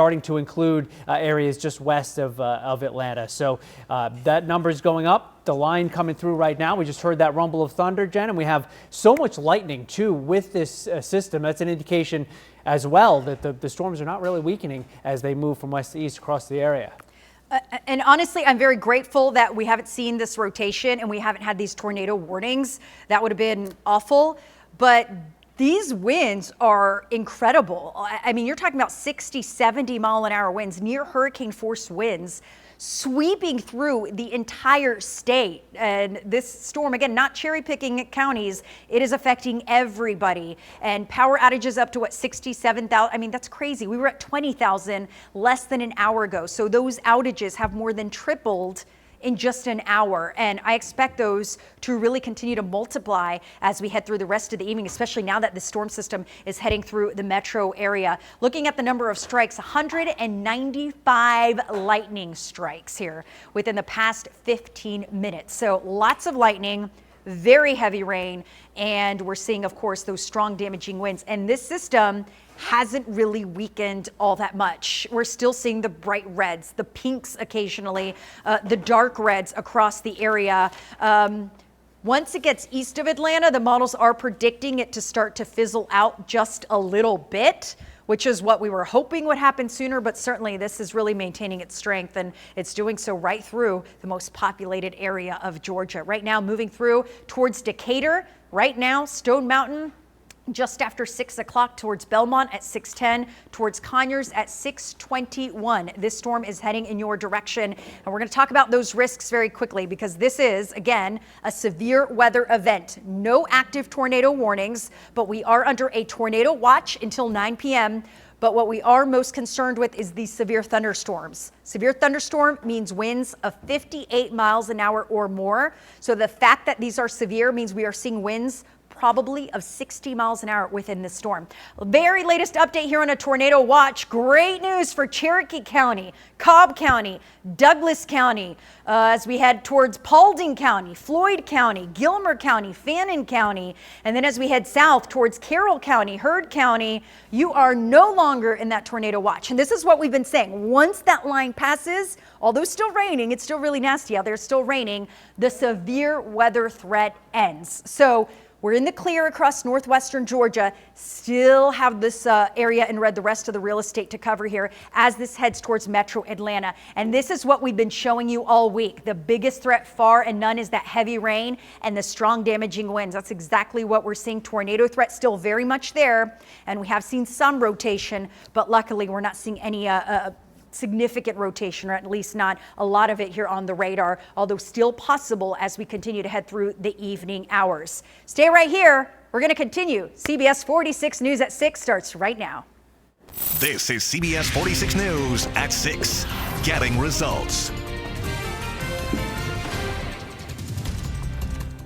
starting to include areas just west of Atlanta. So that number is going up. The line coming through right now. We just heard that rumble of thunder, Jen, and we have so much lightning too with this system. That's an indication as well that the storms are not really weakening as they move from west to east across the area. And honestly, I'm very grateful that we haven't seen this rotation and we haven't had these tornado warnings. That would have been awful. But these winds are incredible. I mean, you're talking about 60, 70 mile an hour winds, near hurricane force winds, sweeping through the entire state. And this storm, again, not cherry picking counties, it is affecting everybody. And power outages up to what, 67,000? I mean, that's crazy. We were at 20,000 less than an hour ago. So those outages have more than tripled in just an hour. And I expect those to really continue to multiply as we head through the rest of the evening, especially now that the storm system is heading through the metro area. Looking at the number of strikes, 195 lightning strikes here within the past 15 minutes. So lots of lightning, very heavy rain, and we're seeing, of course, those strong damaging winds. And this system hasn't really weakened all that much. We're still seeing the bright reds, the pinks occasionally, the dark reds across the area. Once it gets east of Atlanta, the models are predicting it to start to fizzle out just a little bit, which is what we were hoping would happen sooner, but certainly this is really maintaining its strength, and it's doing so right through the most populated area of Georgia. Right now, moving through towards Decatur. Right now, Stone Mountain, just after 6 o'clock, towards Belmont at 6:10, towards Conyers at 6:21. This storm is heading in your direction. And we're going to talk about those risks very quickly because this is, again, a severe weather event. No active tornado warnings, but we are under a tornado watch until 9 p.m. But what we are most concerned with is these severe thunderstorms. Severe thunderstorm means winds of 58 miles an hour or more. So the fact that these are severe means we are seeing winds probably of 60 miles an hour within this storm. Very latest update here on a tornado watch. Great news for Cherokee County, Cobb County, Douglas County, as we head towards Paulding County, Floyd County, Gilmer County, Fannin County, and then as we head south towards Carroll County, Heard County, you are no longer in that tornado watch. And this is what we've been saying. Once that line passes, although still raining, it's still really nasty out there, it's still raining, the severe weather threat ends. So we're in the clear across northwestern Georgia, still have this area in red, the rest of the real estate to cover here as this heads towards metro Atlanta. And this is what we've been showing you all week. The biggest threat far and none is that heavy rain and the strong damaging winds. That's exactly what we're seeing. Tornado threat still very much there. And we have seen some rotation, but luckily we're not seeing any significant rotation, or at least not a lot of it here on the radar, although still possible as we continue to head through the evening hours. Stay right here. We're going to continue. CBS 46 News at 6 starts right now. This is CBS 46 News at 6. Getting results.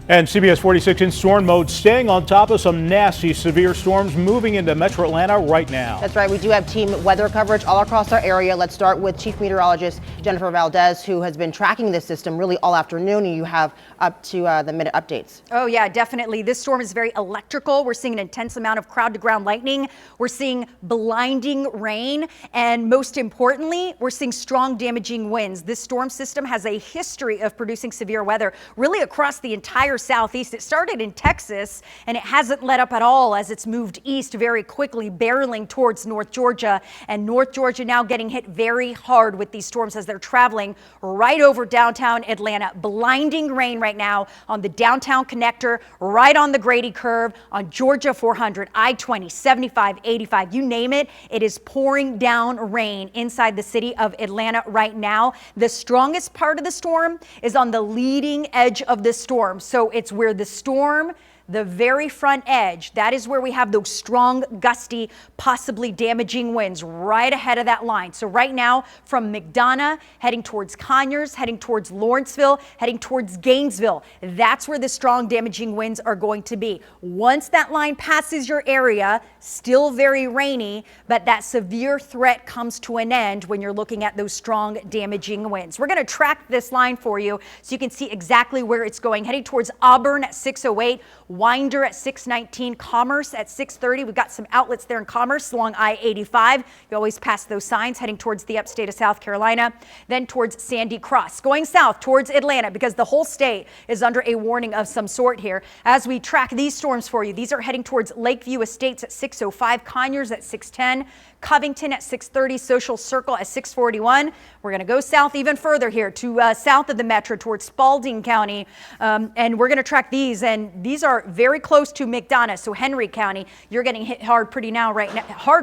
And CBS 46 in storm mode, staying on top of some nasty severe storms moving into metro Atlanta right now. That's right. We do have team weather coverage all across our area. Let's start with Chief Meteorologist Jennifer Valdez, who has been tracking this system really all afternoon, and you have up to the minute updates. Oh, yeah, definitely. This storm is very electrical. We're seeing an intense amount of crowd to ground lightning. We're seeing blinding rain. And most importantly, we're seeing strong damaging winds. This storm system has a history of producing severe weather really across the entire southeast. It started in Texas and it hasn't let up at all as it's moved east very quickly, barreling towards North Georgia. And North Georgia now getting hit very hard with these storms as they're traveling right over downtown Atlanta. Blinding rain right now on the downtown connector, right on the Grady curve, on Georgia 400, I-20, 75, 85, you name it. It is pouring down rain inside the city of Atlanta right now. The strongest part of the storm is on the leading edge of the storm. So it's where the storm, the very front edge, that is where we have those strong, gusty, possibly damaging winds right ahead of that line. So right now from McDonough, heading towards Conyers, heading towards Lawrenceville, heading towards Gainesville, that's where the strong, damaging winds are going to be. Once that line passes your area, still very rainy, but that severe threat comes to an end when you're looking at those strong, damaging winds. We're going to track this line for you so you can see exactly where it's going. Heading towards Auburn at 6:08. Winder at 619, Commerce at 630. We've got some outlets there in Commerce along I-85. You always pass those signs heading towards the upstate of South Carolina, then towards Sandy Cross, going south towards Atlanta because the whole state is under a warning of some sort here. As we track these storms for you, these are heading towards Lakeview Estates at 605, Conyers at 610, Covington at 630, Social Circle at 641. We're going to go south even further here to south of the metro towards Spalding County, and we're going to track these, and these are very close to McDonough, so Henry County. You're getting hit hard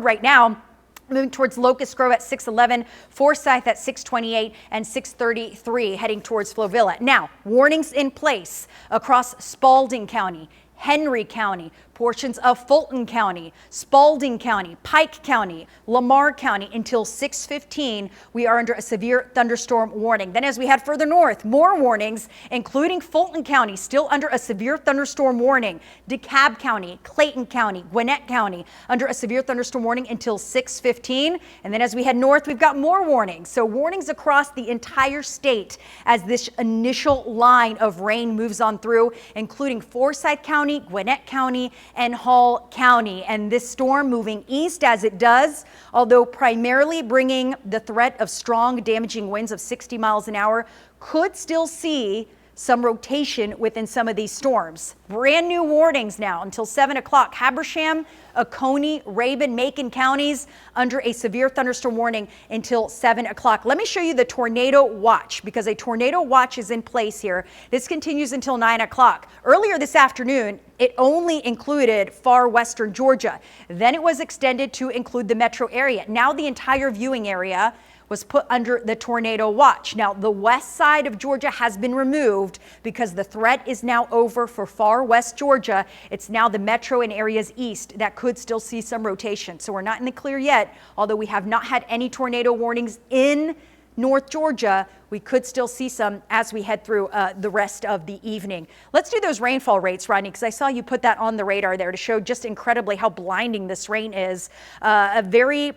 right now. Moving towards Locust Grove at 611, Forsyth at 628, and 633 heading towards Flovilla. Now, warnings in place across Spalding County, Henry County, portions of Fulton County, Spalding County, Pike County, Lamar County until 6:15. We are under a severe thunderstorm warning. Then as we head further north, more warnings, including Fulton County, still under a severe thunderstorm warning. DeKalb County, Clayton County, Gwinnett County under a severe thunderstorm warning until 6:15. And then as we head north, we've got more warnings. So warnings across the entire state as this initial line of rain moves on through, including Forsyth County, Gwinnett County, and Hall County. And this storm moving east as it does, although primarily bringing the threat of strong damaging winds of 60 miles an hour, could still see some rotation within some of these storms. Brand new warnings now until 7 o'clock. Habersham, Oconee, Rabun, Macon counties under a severe thunderstorm warning until 7 o'clock. Let me show you the tornado watch because a tornado watch is in place here. This continues until 9 o'clock. Earlier this afternoon, it only included far western Georgia. Then it was extended to include the metro area. Now the entire viewing area was put under the tornado watch. Now, the west side of Georgia has been removed because the threat is now over for far west Georgia. It's now the metro and areas east that could still see some rotation. So we're not in the clear yet, although we have not had any tornado warnings in North Georgia. We could still see some as we head through the rest of the evening. Let's do those rainfall rates, Rodney, because I saw you put that on the radar there to show just incredibly how blinding this rain is. A very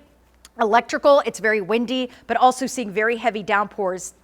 electrical, it's very windy, but also seeing very heavy downpours,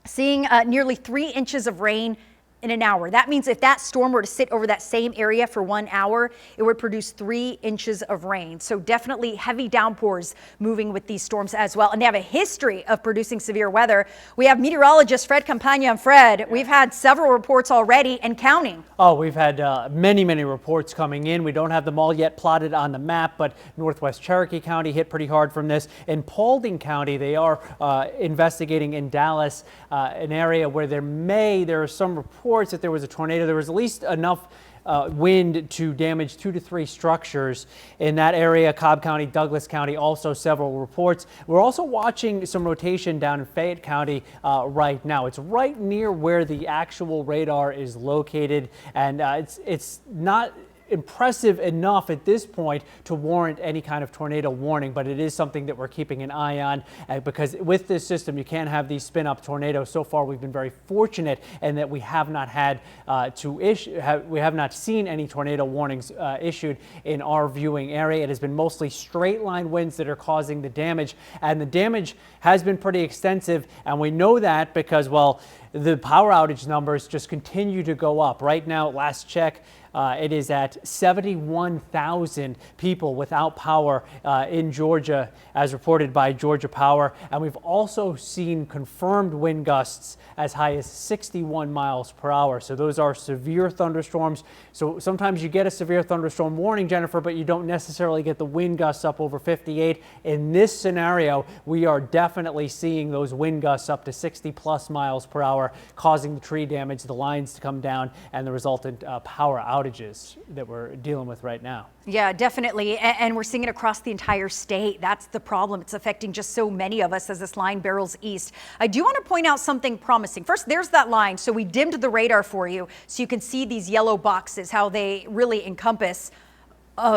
seeing nearly 3 inches of rain in an hour. That means if that storm were to sit over that same area for 1 hour, it would produce 3 inches of rain. So definitely heavy downpours moving with these storms as well. And they have a history of producing severe weather. We have meteorologist Fred Campagna. Fred, we've had several reports already and counting. Oh, we've had many reports coming in. We don't have them all yet plotted on the map, but Northwest Cherokee County hit pretty hard from this. In Paulding County, they are investigating in Dallas, an area where there are some reports that there was a tornado. There was at least enough wind to damage 2 to 3 structures in that area. Cobb County, Douglas County, also several reports. We're also watching some rotation down in Fayette County right now. It's right near where the actual radar is located, and it's not impressive enough at this point to warrant any kind of tornado warning, but it is something that we're keeping an eye on because with this system you can't have these spin-up tornadoes. So far we've been very fortunate in that we have not had we have not seen any tornado warnings issued in our viewing area. It has been mostly straight line winds that are causing the damage, and the damage has been pretty extensive, and we know that because, well, the power outage numbers just continue to go up. Right now, last check, it is at 71,000 people without power in Georgia, as reported by Georgia Power. And we've also seen confirmed wind gusts as high as 61 miles per hour. So those are severe thunderstorms. So sometimes you get a severe thunderstorm warning, Jennifer, but you don't necessarily get the wind gusts up over 58. In this scenario, we are definitely seeing those wind gusts up to 60 plus miles per hour, causing the tree damage, the lines to come down, and the resultant power outages that we're dealing with right now. Yeah, definitely. And we're seeing it across the entire state. That's the problem. It's affecting just so many of us as this line barrels east. I do want to point out something promising. First, there's that line. So we dimmed the radar for you so you can see these yellow boxes, how they really encompass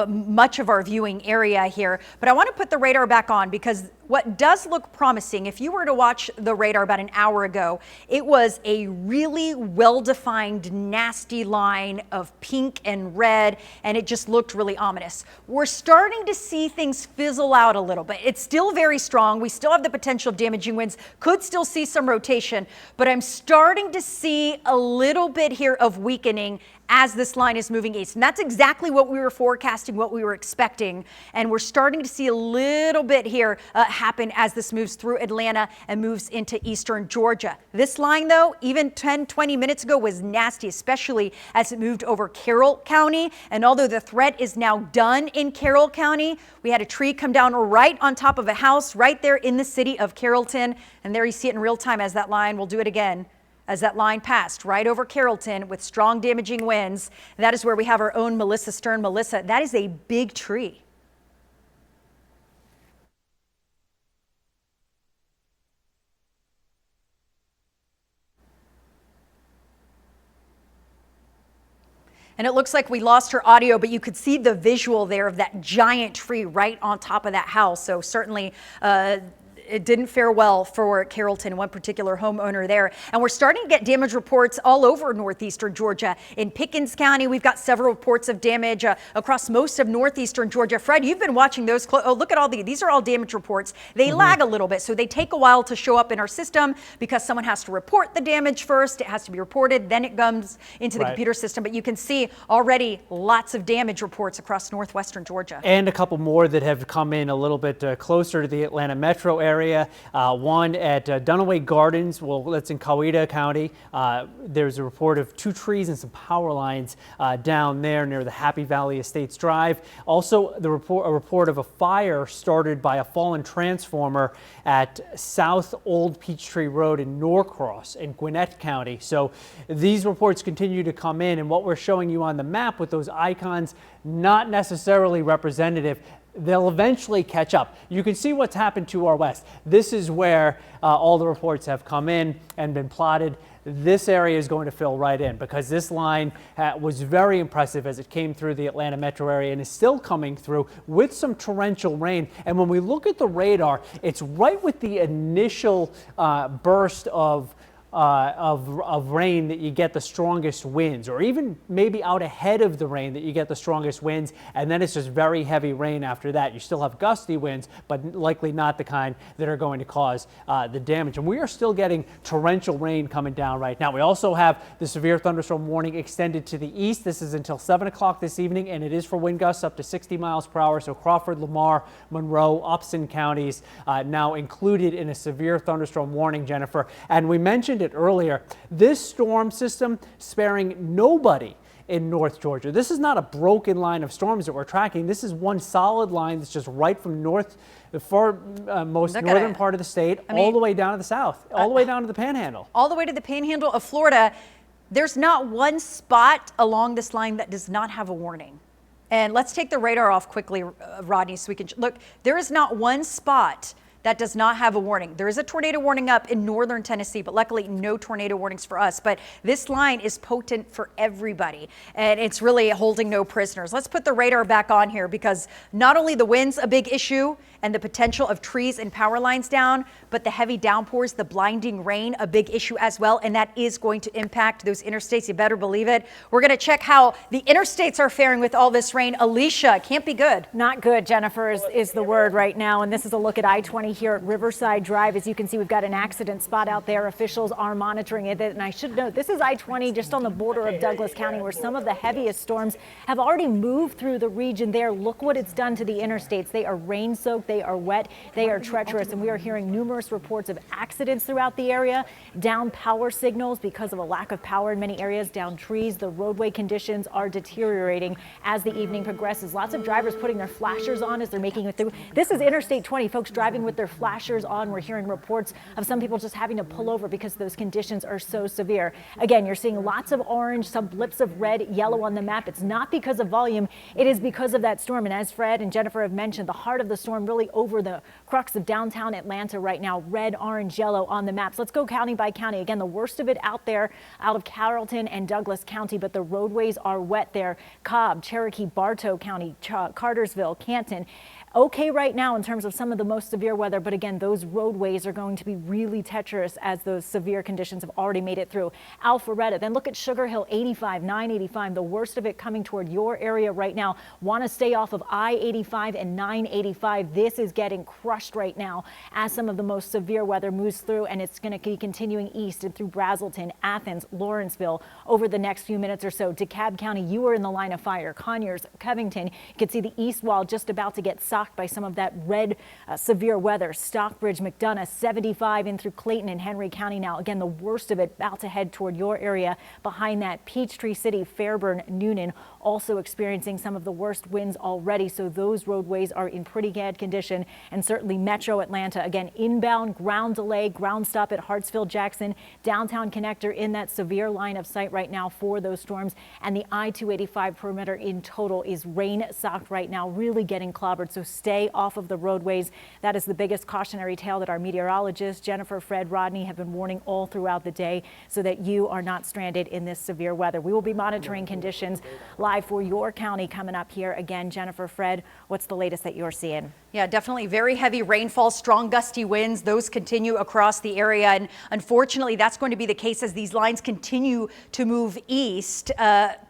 much of our viewing area here. But I want to put the radar back on because what does look promising, if you were to watch the radar about an hour ago, it was a really well-defined, nasty line of pink and red, and it just looked really ominous. We're starting to see things fizzle out a little bit. It's still very strong. We still have the potential of damaging winds, could still see some rotation, but I'm starting to see a little bit here of weakening as this line is moving east. And that's exactly what we were forecasting, what we were expecting. And we're starting to see a little bit here happen as this moves through Atlanta and moves into eastern Georgia. This line, though, even 10, 20 minutes ago was nasty, especially as it moved over Carroll County. And although the threat is now done in Carroll County, we had a tree come down right on top of a house right there in the city of Carrollton. And there you see it in real time as that line, we'll do it again, as that line passed right over Carrollton with strong damaging winds. That is where we have our own Melissa Stern. Melissa, that is a big tree. And it looks like we lost her audio, but you could see the visual there of that giant tree right on top of that house. So certainly it didn't fare well for Carrollton, one particular homeowner there. And we're starting to get damage reports all over northeastern Georgia. In Pickens County, we've got several reports of damage across most of northeastern Georgia. Fred, you've been watching those. Oh, look at all these are all damage reports. They lag a little bit, so they take a while to show up in our system because someone has to report the damage first. It has to be reported, then it comes into the computer system. But you can see already lots of damage reports across northwestern Georgia. And a couple more that have come in a little bit closer to the Atlanta metro area. One at Dunaway Gardens, well, that's in Coweta County. There's a report of 2 trees and some power lines down there near the Happy Valley Estates Drive. Also, a report of a fire started by a fallen transformer at South Old Peachtree Road in Norcross in Gwinnett County. So these reports continue to come in, and what we're showing you on the map with those icons, not necessarily representative. They'll eventually catch up. You can see what's happened to our west. This is where all the reports have come in and been plotted. This area is going to fill right in because this line was very impressive as it came through the Atlanta metro area and is still coming through with some torrential rain. And when we look at the radar, it's right with the initial burst of rain that you get the strongest winds, or even maybe out ahead of the rain that you get the strongest winds, and then it's just very heavy rain after that. You still have gusty winds, but likely not the kind that are going to cause the damage. And we are still getting torrential rain coming down right now. We also have the severe thunderstorm warning extended to the east. This is until 7 o'clock this evening, and it is for wind gusts up to 60 miles per hour. So Crawford, Lamar, Monroe, Upson counties now included in a severe thunderstorm warning, Jennifer. And we mentioned it earlier, this storm system sparing nobody in North Georgia. This is not a broken line of storms that we're tracking. This is one solid line that's just right from the far most northern part of the state, all the way down to the south, all the way down to the Panhandle. All the way to the Panhandle of Florida. There's not one spot along this line that does not have a warning. And let's take the radar off quickly, Rodney, so we can look. There is not one spot that does not have a warning. There is a tornado warning up in northern Tennessee, but luckily no tornado warnings for us. But this line is potent for everybody, and it's really holding no prisoners. Let's put the radar back on here because not only the winds a big issue and the potential of trees and power lines down, but the heavy downpours, the blinding rain, a big issue as well, and that is going to impact those interstates. You better believe it. We're going to check how the interstates are faring with all this rain. Alicia, can't be good. Not good, Jennifer, is the word right now. And this is a look at I-20 here at Riverside Drive. As you can see, we've got an accident spot out there. Officials are monitoring it. And I should note, this is I-20 just on the border of Douglas County, where some of the heaviest storms have already moved through the region there. Look what it's done to the interstates. They are rain-soaked, they are wet, they are treacherous, and we are hearing numerous reports of accidents throughout the area, down power signals because of a lack of power in many areas, down trees. The roadway conditions are deteriorating as the evening progresses. Lots of drivers putting their flashers on as they're making it through. This is Interstate 20, folks driving with their flashers on. We're hearing reports of some people just having to pull over because those conditions are so severe. Again, you're seeing lots of orange, some blips of red, yellow on the map. It's not because of volume, it is because of that storm. And as Fred and Jennifer have mentioned, the heart of the storm really over the crux of downtown Atlanta right now, red, orange, yellow on the maps. Let's go county by county. Again, the worst of it out there, out of Carrollton and Douglas County, but the roadways are wet there. Cobb, Cherokee, Bartow County, Cartersville, Canton. okay right now in terms of some of the most severe weather, but again, those roadways are going to be really treacherous as those severe conditions have already made it through Alpharetta. Then look at Sugar Hill, 85, 985, the worst of it coming toward your area right now. Want to stay off of I-85 and 985. This is getting crushed right now as some of the most severe weather moves through, and it's going to be continuing east and through Brazelton, Athens, Lawrenceville over the next few minutes or so. DeKalb County, you are in the line of fire. Conyers, Covington, you can see the east wall just about to get socked by some of that red severe weather. Stockbridge, McDonough, 75 in through Clayton and Henry County now. Again, the worst of it about to head toward your area. Behind that, Peachtree City, Fairburn, Noonan also experiencing some of the worst winds already. So those roadways are in pretty bad condition. And certainly Metro Atlanta, again, inbound ground delay, ground stop at Hartsfield Jackson, downtown connector in that severe line of sight right now for those storms. And the I-285 perimeter in total is rain socked right now, really getting clobbered. So stay off of the roadways. That is the biggest cautionary tale that our meteorologists, Jennifer, Fred, Rodney, have been warning all throughout the day so that you are not stranded in this severe weather. We will be monitoring conditions live for your county coming up here. Again, Jennifer, Fred, what's the latest that you're seeing? Yeah, definitely very heavy rainfall, strong gusty winds. Those continue across the area. And unfortunately, that's going to be the case as these lines continue to move east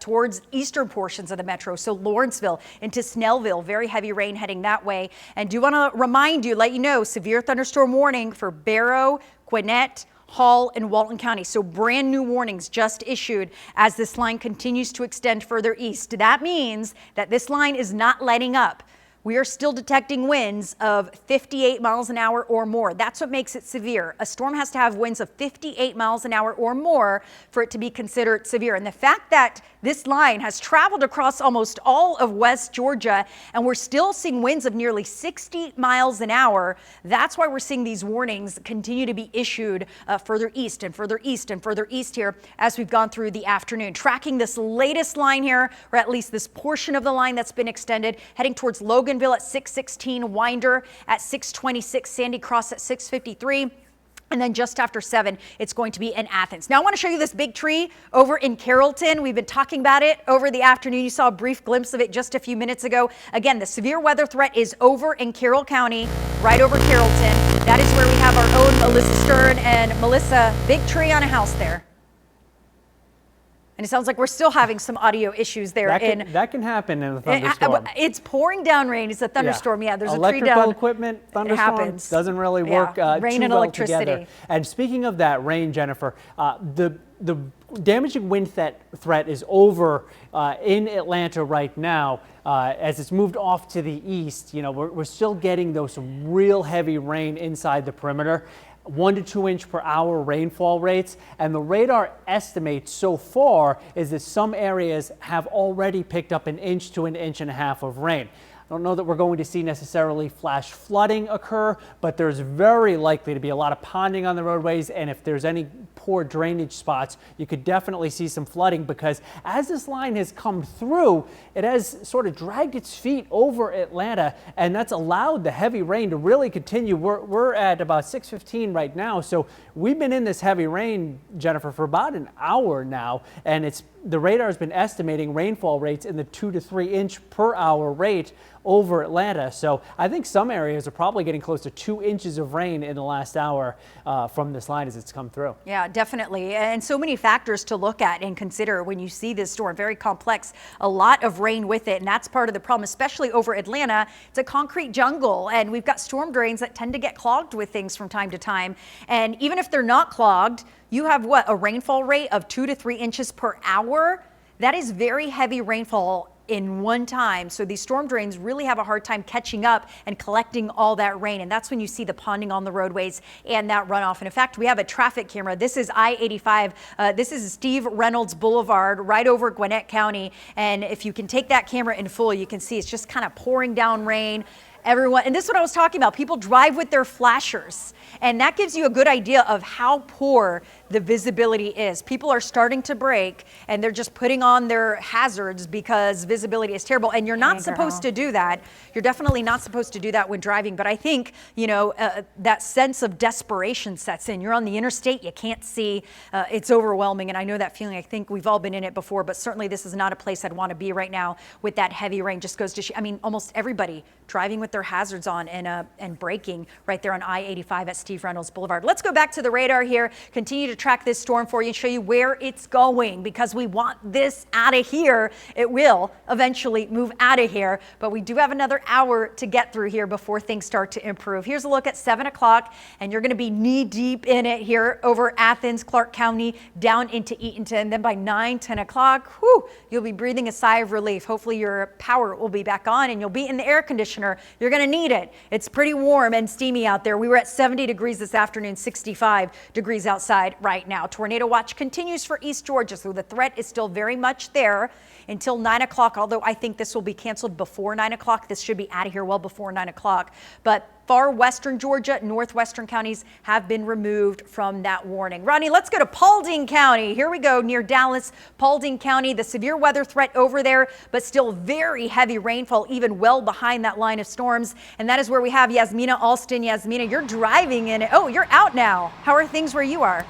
towards eastern portions of the metro. So Lawrenceville into Snellville, very heavy rain heading that way. And do want to remind you, let you know, severe thunderstorm warning for Barrow, Gwinnett, Hall, and Walton County. So brand new warnings just issued as this line continues to extend further east. That means that this line is not letting up. We are still detecting winds of 58 miles an hour or more. That's what makes it severe. A storm has to have winds of 58 miles an hour or more for it to be considered severe. And the fact that this line has traveled across almost all of West Georgia, and we're still seeing winds of nearly 60 miles an hour, that's why we're seeing these warnings continue to be issued further east and further east and further east here as we've gone through the afternoon. Tracking this latest line here, or at least this portion of the line that's been extended, heading towards Loganville at 6:16, Winder at 6:26, Sandy Cross at 6:53. And then just after 7, it's going to be in Athens. Now I want to show you this big tree over in Carrollton. We've been talking about it over the afternoon. You saw a brief glimpse of it just a few minutes ago. Again, the severe weather threat is over in Carroll County, right over Carrollton. That is where we have our own Melissa Stern. And Melissa, big tree on a house there. And it sounds like we're still having some audio issues there. That can happen in a thunderstorm. It's pouring down rain. It's a thunderstorm. Yeah, there's a tree down. Electrical equipment, thunderstorm doesn't really work rain too and well electricity together. And speaking of that rain, Jennifer, the damaging wind threat is over in Atlanta right now. As it's moved off to the east, you know, we're still getting those real heavy rain inside the perimeter. 1 to 2 inch per hour rainfall rates, and the radar estimate so far is that some areas have already picked up 1 inch to 1.5 inches of rain. I don't know that we're going to see necessarily flash flooding occur, but there's very likely to be a lot of ponding on the roadways, and if there's any poor drainage spots, you could definitely see some flooding, because as this line has come through, it has sort of dragged its feet over Atlanta, and that's allowed the heavy rain to really continue. We're at about 6:15 right now, so we've been in this heavy rain, Jennifer, for about an hour now, and the radar has been estimating rainfall rates in the 2 to 3 inch per hour rate over Atlanta. So I think some areas are probably getting close to 2 inches of rain in the last hour from this line as it's come through. Yeah, definitely. And so many factors to look at and consider when you see this storm. Very complex, a lot of rain with it. And that's part of the problem, especially over Atlanta. It's a concrete jungle, and we've got storm drains that tend to get clogged with things from time to time. And even if they're not clogged, you have a rainfall rate of 2 to 3 inches per hour. That is very heavy rainfall in one time. So these storm drains really have a hard time catching up and collecting all that rain. And that's when you see the ponding on the roadways and that runoff. And in fact, we have a traffic camera. This is I-85. This is Steve Reynolds Boulevard right over Gwinnett County. And if you can take that camera in full, you can see it's just kind of pouring down rain. Everyone, and this is what I was talking about. People drive with their flashers, and that gives you a good idea of how poor the visibility is. People are starting to brake, and they're just putting on their hazards because visibility is terrible. And you're not supposed to do that. You're definitely not supposed to do that when driving. But I think, you know, that sense of desperation sets in. You're on the interstate, you can't see. It's overwhelming, and I know that feeling. I think we've all been in it before, but certainly this is not a place I'd want to be right now with that heavy rain. Just goes to I mean, almost everybody driving with their hazards on and braking right there on I-85 at Steve Reynolds Boulevard. Let's go back to the radar here, continue to track this storm for you and show you where it's going, because we want this out of here. It will eventually move out of here, but we do have another hour to get through here before things start to improve. Here's a look at 7 o'clock, and you're going to be knee deep in it here over Athens, Clark County, down into Eatonton. Then by 9, 10 o'clock, you'll be breathing a sigh of relief. Hopefully your power will be back on and you'll be in the air conditioner. You're going to need it. It's pretty warm and steamy out there. We were at 70 degrees this afternoon, 65 degrees outside right now. Tornado watch continues for East Georgia, so the threat is still very much there until 9 o'clock, although I think this will be canceled before 9 o'clock. This should be out of here well before 9 o'clock. But far western Georgia, northwestern counties have been removed from that warning. Ronnie, let's go to Paulding County. Here we go, near Dallas, Paulding County. The severe weather threat over there, but still very heavy rainfall, even well behind that line of storms. And that is where we have Yasmina Alston. Yasmina, you're driving in it. Oh, you're out now. How are things where you are?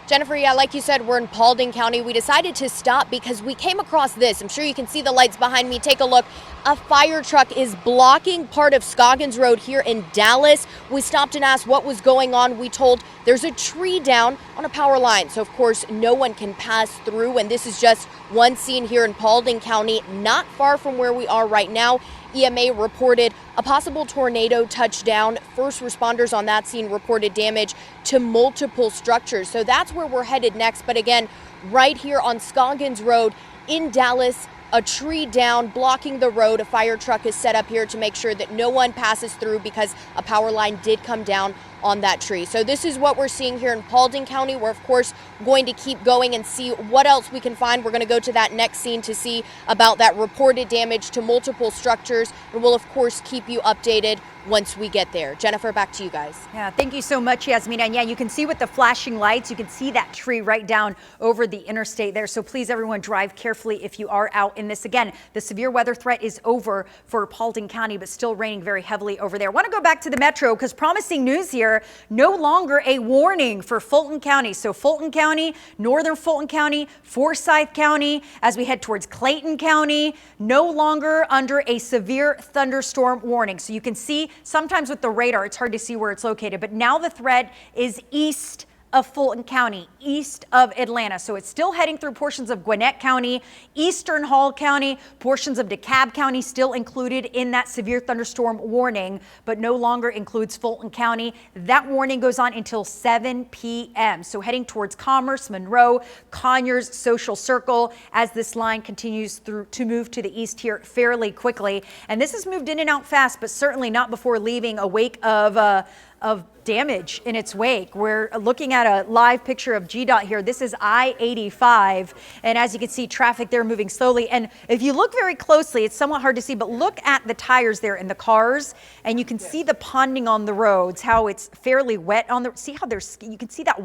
Jennifer, yeah, like you said, we're in Paulding County. We decided to stop because we came across this. I'm sure you can see the lights behind me. Take a look. A fire truck is blocking part of Scoggins Road here in Dallas. We stopped and asked what was going on. We told there's a tree down on a power line. So, of course, no one can pass through. And this is just one scene here in Paulding County, not far from where we are right now. EMA reported a possible tornado touchdown. First responders on that scene reported damage to multiple structures. So that's where we're headed next. But again, right here on Scoggins Road in Dallas, a tree down blocking the road. A fire truck is set up here to make sure that no one passes through because a power line did come down on that tree. So this is what we're seeing here in Paulding County. We're of course going to keep going and see what else we can find. We're going to go to that next scene to see about that reported damage to multiple structures, and we'll of course keep you updated once we get there. Jennifer, back to you guys. Yeah, thank you so much, Yasmina. And yeah, you can see with the flashing lights, you can see that tree right down over the interstate there. So please, everyone, drive carefully if you are out in this. Again, the severe weather threat is over for Paulding County, but still raining very heavily over there. I want to go back to the metro because promising news here, no longer a warning for Fulton County. So Fulton County, northern Fulton County, Forsyth County, as we head towards Clayton County, no longer under a severe thunderstorm warning. So you can see sometimes with the radar, it's hard to see where it's located, but now the threat is east of Fulton County, east of Atlanta. So it's still heading through portions of Gwinnett County, eastern Hall County, portions of DeKalb County still included in that severe thunderstorm warning, but no longer includes Fulton County. That warning goes on until 7 p.m. So heading towards Commerce, Monroe, Conyers, Social Circle, as this line continues through to move to the east here fairly quickly. And this has moved in and out fast, but certainly not before leaving a wake of damage in its wake. We're looking at a live picture of GDOT here. This is I-85, and as you can see, traffic there moving slowly. And if you look very closely, it's somewhat hard to see, but look at the tires there in the cars, and you can see the ponding on the roads, how it's fairly wet on the, see how there's, you can see that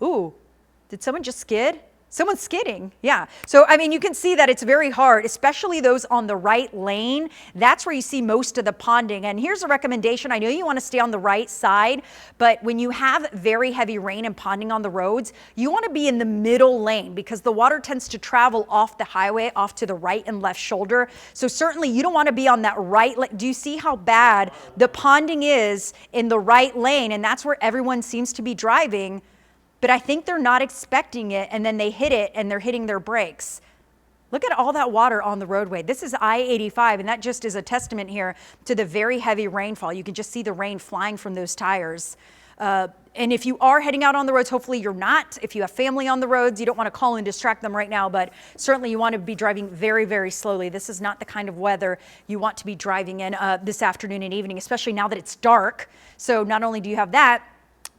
ooh, did someone just skid? Someone's skidding, yeah. So, I mean, you can see that it's very hard, especially those on the right lane. That's where you see most of the ponding. And here's a recommendation. I know you want to stay on the right side, but when you have very heavy rain and ponding on the roads, you want to be in the middle lane because the water tends to travel off the highway, off to the right and left shoulder. So certainly you don't want to be on that right lane. Do you see how bad the ponding is in the right lane? And that's where everyone seems to be driving. But I think they're not expecting it, and then they hit it, and they're hitting their brakes. Look at all that water on the roadway. This is I-85, and that just is a testament here to the very heavy rainfall. You can just see the rain flying from those tires. And if you are heading out on the roads, hopefully you're not. If you have family on the roads, you don't want to call and distract them right now, but certainly you want to be driving very, very slowly. This is not the kind of weather you want to be driving in this afternoon and evening, especially now that it's dark. So not only do you have that,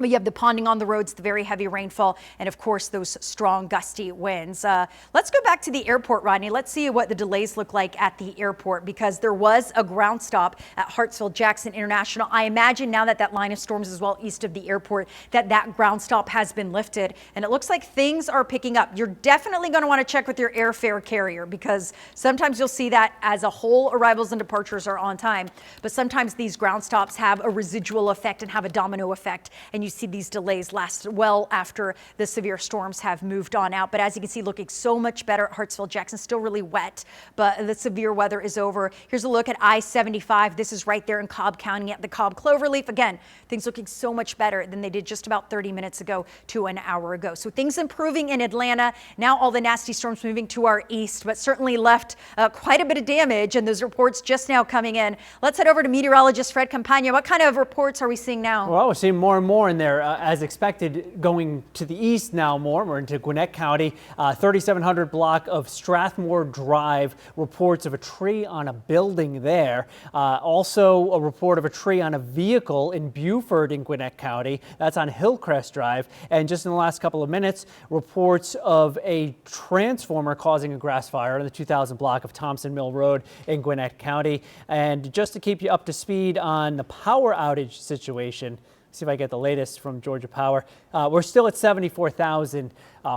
but you have the ponding on the roads, the very heavy rainfall, and of course, those strong gusty winds. Let's go back to the airport, Rodney. Let's see what the delays look like at the airport because there was a ground stop at Hartsfield-Jackson International. I imagine now that that line of storms is well east of the airport, that ground stop has been lifted, and it looks like things are picking up. You're definitely going to want to check with your airfare carrier because sometimes you'll see that as a whole arrivals and departures are on time, but sometimes these ground stops have a residual effect and have a domino effect, and you you see these delays last well after the severe storms have moved on out. But as you can see, looking so much better at Hartsville Jackson, still really wet, but the severe weather is over. Here's a look at I-75. This is right there in Cobb County at the Cobb Cloverleaf. Again, things looking so much better than they did just about 30 minutes ago to an hour ago. So things improving in Atlanta. Now all the nasty storms moving to our east, but certainly left quite a bit of damage, and those reports just now coming in. Let's head over to meteorologist Fred Campagna. What kind of reports are we seeing now? Well, we're seeing more and more in there, as expected, going to the east now more. We're into Gwinnett County, 3700 block of Strathmore Drive. Reports of a tree on a building there. Also a report of a tree on a vehicle in Beaufort in Gwinnett County. That's on Hillcrest Drive. And just in the last couple of minutes, reports of a transformer causing a grass fire on the 2000 block of Thompson Mill Road in Gwinnett County. And just to keep you up to speed on the power outage situation, see if I get the latest from Georgia Power. We're still at 74,000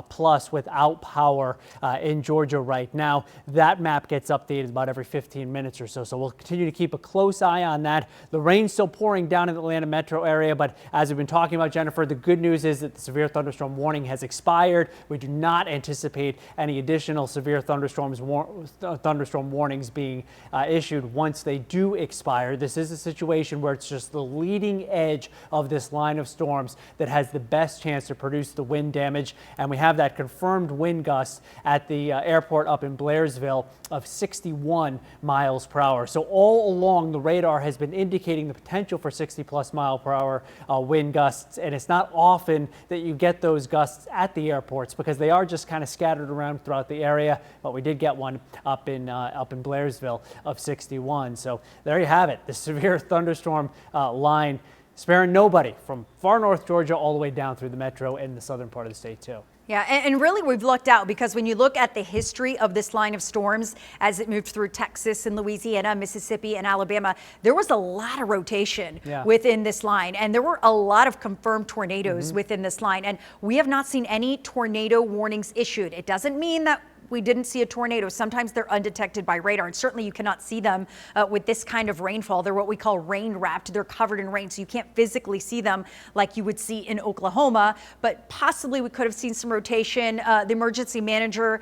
plus without power in Georgia right now. That map gets updated about every 15 minutes or so. So we'll continue to keep a close eye on that. The rain's still pouring down in the Atlanta metro area, but as we've been talking about, Jennifer, the good news is that the severe thunderstorm warning has expired. We do not anticipate any additional severe thunderstorm warnings being issued once they do expire. This is a situation where it's just the leading edge of this line of storms that has the best chance to produce the wind damage, and we have that confirmed wind gust at the airport up in Blairsville of 61 miles per hour. So all along the radar has been indicating the potential for 60+ mile per hour wind gusts, and it's not often that you get those gusts at the airports because they are just kind of scattered around throughout the area, but we did get one up in Blairsville of 61. So there you have it, the severe thunderstorm line sparing nobody from far north Georgia all the way down through the metro and the southern part of the state too. Yeah, and really we've lucked out because when you look at the history of this line of storms as it moved through Texas and Louisiana, Mississippi and Alabama, there was a lot of rotation within this line, and there were a lot of confirmed tornadoes within this line, and we have not seen any tornado warnings issued. It doesn't mean that we didn't see a tornado. Sometimes they're undetected by radar, and certainly you cannot see them with this kind of rainfall. They're what we call rain wrapped. They're covered in rain, so you can't physically see them like you would see in Oklahoma, but possibly we could have seen some rotation. The emergency manager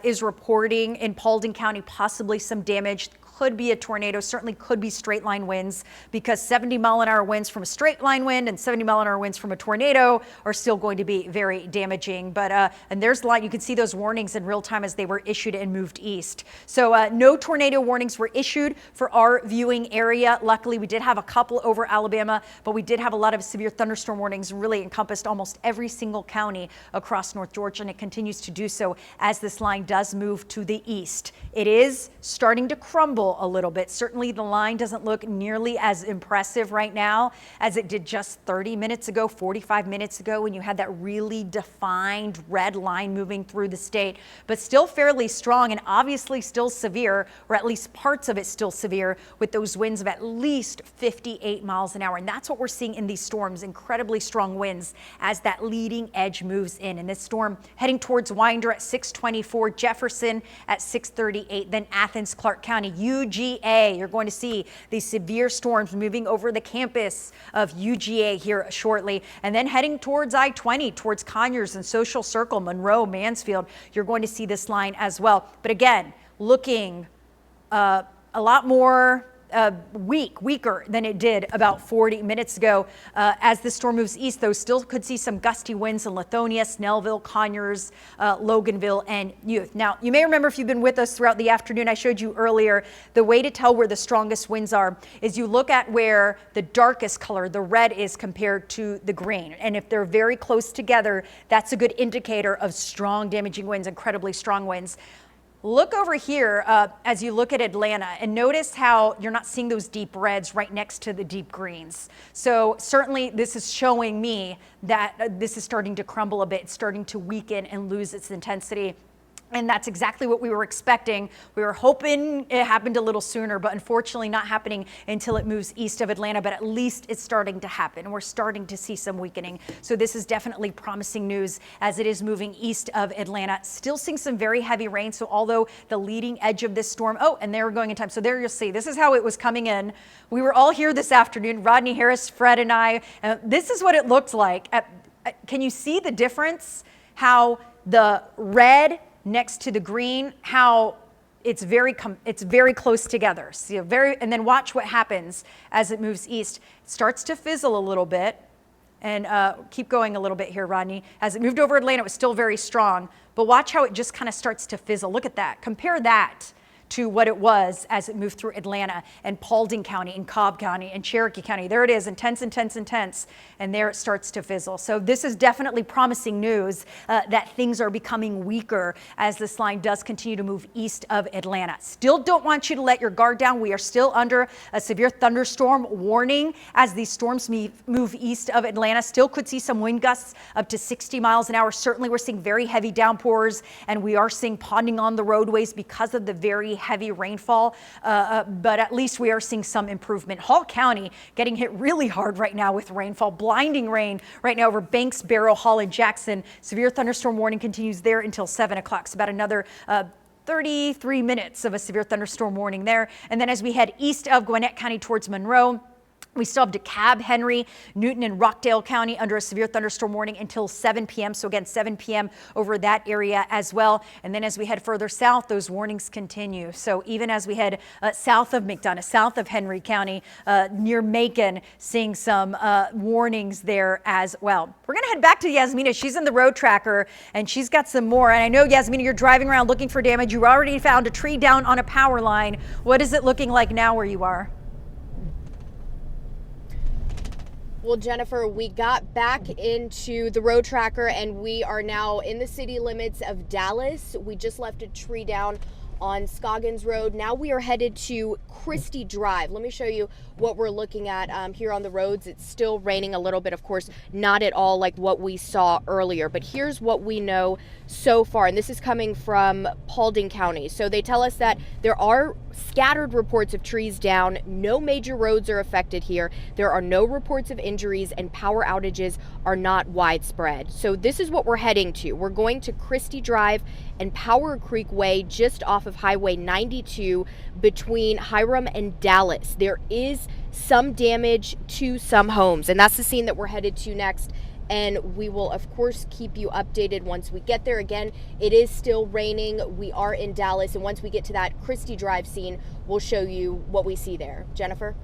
is reporting in Paulding County possibly some damage. Could be a tornado, certainly could be straight line winds, because 70-mile-an-hour winds from a straight line wind and 70-mile-an-hour winds from a tornado are still going to be very damaging. But and there's a lot, you can see those warnings in real time as they were issued and moved east. So no tornado warnings were issued for our viewing area. Luckily, we did have a couple over Alabama, but we did have a lot of severe thunderstorm warnings, really encompassed almost every single county across North Georgia, and it continues to do so as this line does move to the east. It is starting to crumble a little bit. Certainly the line doesn't look nearly as impressive right now as it did just 30 minutes ago, 45 minutes ago, when you had that really defined red line moving through the state, but still fairly strong and obviously still severe, or at least parts of it still severe, with those winds of at least 58 miles an hour. And that's what we're seeing in these storms, incredibly strong winds as that leading edge moves in. And this storm heading towards Winder at 624, Jefferson at 638, then Athens, Clark County, UGA. You're going to see these severe storms moving over the campus of UGA here shortly, and then heading towards I-20, towards Conyers and Social Circle, Monroe, Mansfield. You're going to see this line as well. But again, looking a lot more weaker than it did about 40 minutes ago. As the storm moves east, though, still could see some gusty winds in Lithonia, Snellville, Conyers, Loganville, and Youth. Now, you may remember if you've been with us throughout the afternoon, I showed you earlier, the way to tell where the strongest winds are is you look at where the darkest color, the red, is compared to the green. And if they're very close together, that's a good indicator of strong damaging winds, incredibly strong winds. Look over here as you look at Atlanta and notice how you're not seeing those deep reds right next to the deep greens. So certainly this is showing me that this is starting to crumble a bit, starting to weaken and lose its intensity. And that's exactly what we were expecting. We were hoping it happened a little sooner, but unfortunately not happening until it moves east of Atlanta, but at least it's starting to happen. We're starting to see some weakening. So this is definitely promising news as it is moving east of Atlanta. Still seeing some very heavy rain. So although the leading edge of this storm, and they're going in time. So there you'll see, this is how it was coming in. We were all here this afternoon, Rodney Harris, Fred and I. This is what it looked like. Can you see the difference? How the red next to the green, how it's very close together. See, and then watch what happens as it moves east. It starts to fizzle a little bit, and keep going a little bit here, Rodney. As it moved over Atlanta, it was still very strong, but watch how it just kind of starts to fizzle. Look at that. Compare that to what it was as it moved through Atlanta and Paulding County and Cobb County and Cherokee County. There it is, intense, intense, intense, and there it starts to fizzle. So this is definitely promising news that things are becoming weaker as this line does continue to move east of Atlanta. Still don't want you to let your guard down. We are still under a severe thunderstorm warning as these storms move east of Atlanta. Still could see some wind gusts up to 60 miles an hour. Certainly we're seeing very heavy downpours, and we are seeing ponding on the roadways because of the very heavy rainfall, but at least we are seeing some improvement. Hall County getting hit really hard right now with rainfall, blinding rain right now over Banks, Barrow, Hall, and Jackson. Severe thunderstorm warning continues there until 7 o'clock. It's about another 33 minutes of a severe thunderstorm warning there. And then as we head east of Gwinnett County towards Monroe, we still have DeKalb, Henry, Newton, and Rockdale County under a severe thunderstorm warning until 7 p.m. So again, 7 p.m. over that area as well. And then as we head further south, those warnings continue. So even as we head south of McDonough, south of Henry County, near Macon, seeing some warnings there as well. We're going to head back to Yasmina. She's in the road tracker, and she's got some more. And I know, Yasmina, you're driving around looking for damage. You already found a tree down on a power line. What is it looking like now where you are? Well, Jennifer, we got back into the road tracker and we are now in the city limits of Dallas. We just left a tree down on Scoggins Road. Now we are headed to Christie Drive. Let me show you what we're looking at here on the roads. It's still raining a little bit, of course, not at all like what we saw earlier, but here's what we know so far, and this is coming from Paulding County. So they tell us that there are scattered reports of trees down. No major roads are affected here. There are no reports of injuries, and power outages are not widespread. So this is what we're heading to. We're going to Christie Drive and Power Creek Way, just off of Highway 92 between Hiram and Dallas. There is some damage to some homes, and that's the scene that we're headed to next. And we will, of course, keep you updated once we get there. Again, it is still raining. We are in Dallas, and once we get to that Christie Drive scene, we'll show you what we see there. Jennifer?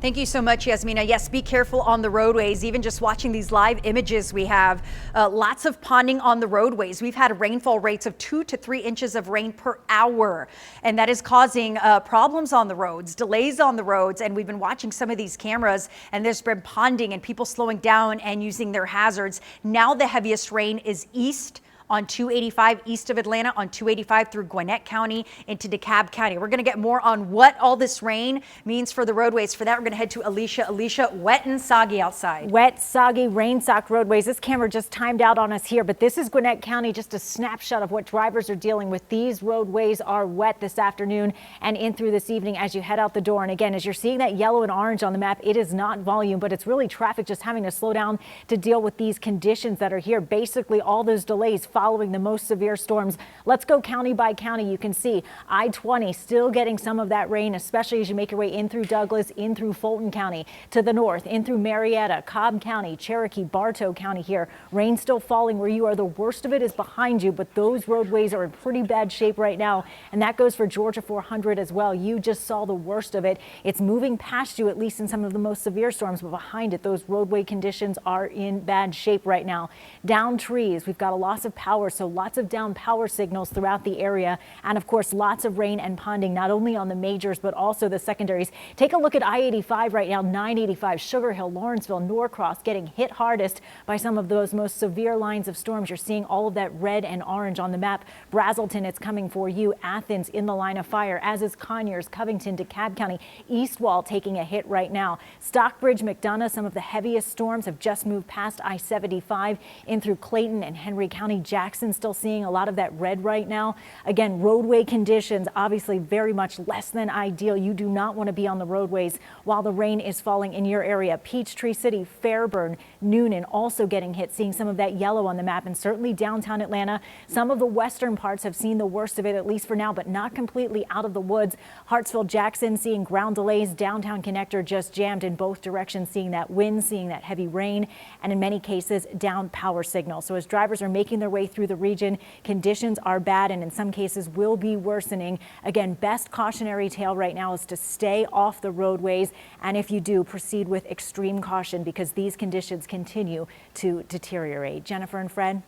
Thank you so much, Yasmina. Yes, be careful on the roadways. Even just watching these live images we have, lots of ponding on the roadways. We've had rainfall rates of 2 to 3 inches of rain per hour, and that is causing problems on the roads, delays on the roads. And we've been watching some of these cameras, and there's been ponding and people slowing down and using their hazards. Now the heaviest rain is east on 285 east of Atlanta, on 285 through Gwinnett County into DeKalb County. We're going to get more on what all this rain means for the roadways. For that, we're going to head to Alicia. Alicia, wet and soggy outside. Wet, soggy, rain-soaked roadways. This camera just timed out on us here, but this is Gwinnett County, just a snapshot of what drivers are dealing with. These roadways are wet this afternoon and in through this evening as you head out the door. And again, as you're seeing that yellow and orange on the map, it is not volume, but it's really traffic just having to slow down to deal with these conditions that are here. Basically, all those delays following the most severe storms. Let's go county by county. You can see I-20 still getting some of that rain, especially as you make your way in through Douglas, in through Fulton County, to the north, in through Marietta, Cobb County, Cherokee, Bartow County here. Rain still falling where you are. The worst of it is behind you, but those roadways are in pretty bad shape right now, and that goes for Georgia 400 as well. You just saw the worst of it. It's moving past you, at least in some of the most severe storms, but behind it, those roadway conditions are in bad shape right now. Down trees, we've got a loss of power, so lots of down power signals throughout the area. And of course, lots of rain and ponding, not only on the majors, but also the secondaries. Take a look at I-85 right now, 985, Sugar Hill, Lawrenceville, Norcross getting hit hardest by some of those most severe lines of storms. You're seeing all of that red and orange on the map. Brazelton, it's coming for you. Athens in the line of fire, as is Conyers, Covington, DeKalb County. Eastwall taking a hit right now. Stockbridge, McDonough, some of the heaviest storms have just moved past I-75 in through Clayton and Henry County. Jackson still seeing a lot of that red right now. Again, roadway conditions obviously very much less than ideal. You do not want to be on the roadways while the rain is falling in your area. Peachtree City, Fairburn, Noonan also getting hit, seeing some of that yellow on the map, and certainly downtown Atlanta. Some of the western parts have seen the worst of it, at least for now, but not completely out of the woods. Hartsville, Jackson seeing ground delays. Downtown connector just jammed in both directions, seeing that wind, seeing that heavy rain, and in many cases down power signal. So as drivers are making their way through the region, conditions are bad and in some cases will be worsening. Again, best cautionary tale right now is to stay off the roadways, and if you do, proceed with extreme caution because these conditions continue to deteriorate. Jennifer and Fred.